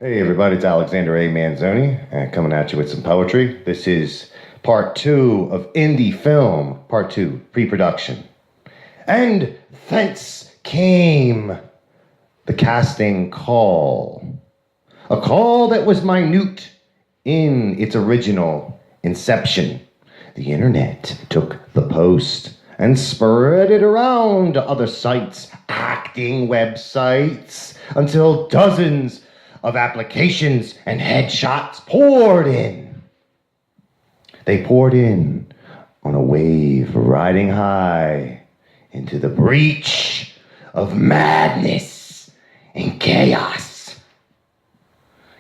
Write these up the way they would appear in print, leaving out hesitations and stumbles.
Hey everybody, it's Alexander A. Manzoni, coming at you with some poetry. This is part 2 of indie film, part 2, pre-production. And thence came the casting call. A call that was minute in its original inception. The internet took the post and spread it around to other sites, acting websites, until dozens of applications and headshots poured in. They poured in on a wave riding high into the breach of madness and chaos.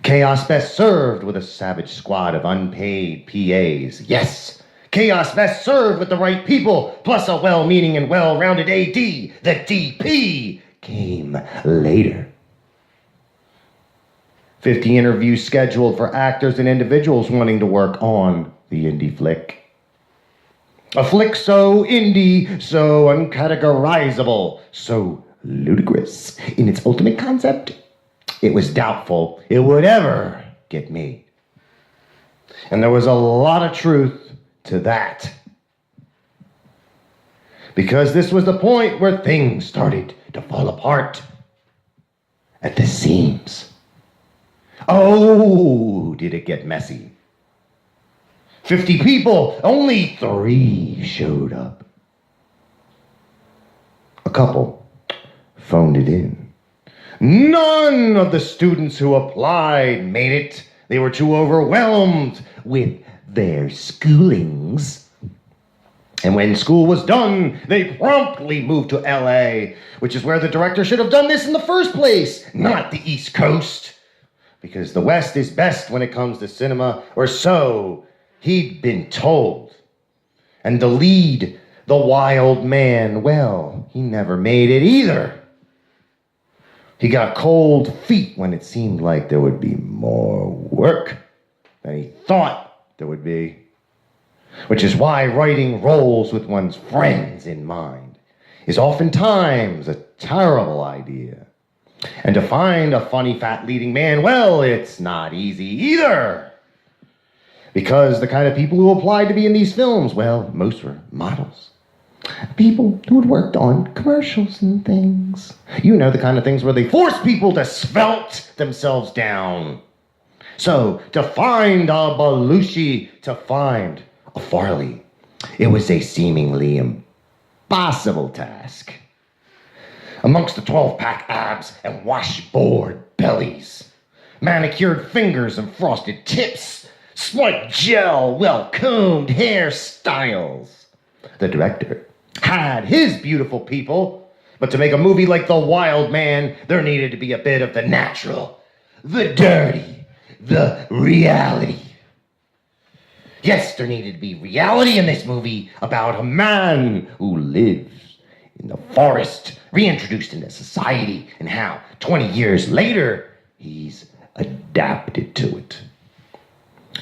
Chaos best served with a savage squad of unpaid PAs. Yes, chaos best served with the right people, plus a well-meaning and well-rounded AD. The DP came later. 50 interviews scheduled for actors and individuals wanting to work on the indie flick. A flick so indie, so uncategorizable, so ludicrous in its ultimate concept, it was doubtful it would ever get made. And there was a lot of truth to that. Because this was the point where things started to fall apart at the seams. Oh, did it get messy. 50 people, only 3 showed up. A couple phoned it in. None of the students who applied made it. They were too overwhelmed with their schoolings. And when school was done, they promptly moved to LA, which is where the director should have done this in the first place, not the East Coast. Because the West is best when it comes to cinema, or so he'd been told. And the lead, the wild man, well, he never made it either. He got cold feet when it seemed like there would be more work than he thought there would be. Which is why writing roles with one's friends in mind is oftentimes a terrible idea. And to find a funny fat leading man, well, it's not easy either. Because the kind of people who applied to be in these films, well, most were models. People who had worked on commercials and things. You know, the kind of things where they force people to svelte themselves down. So, to find a Belushi, to find a Farley, it was a seemingly impossible task. Amongst the 12-pack abs and washboard bellies, manicured fingers and frosted tips, spiked gel, well-combed hairstyles. The director had his beautiful people, but to make a movie like The Wild Man, there needed to be a bit of the natural, the dirty, the reality. Yes, there needed to be reality in this movie about a man who lives in the forest, reintroduced into society, and how 20 years later, he's adapted to it.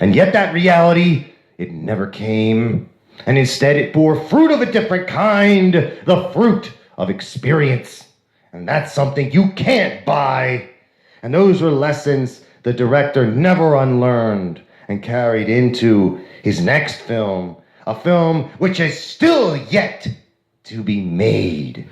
And yet that reality, it never came, and instead it bore fruit of a different kind, the fruit of experience. And that's something you can't buy. And those were lessons the director never unlearned and carried into his next film, a film which is still yet to be made.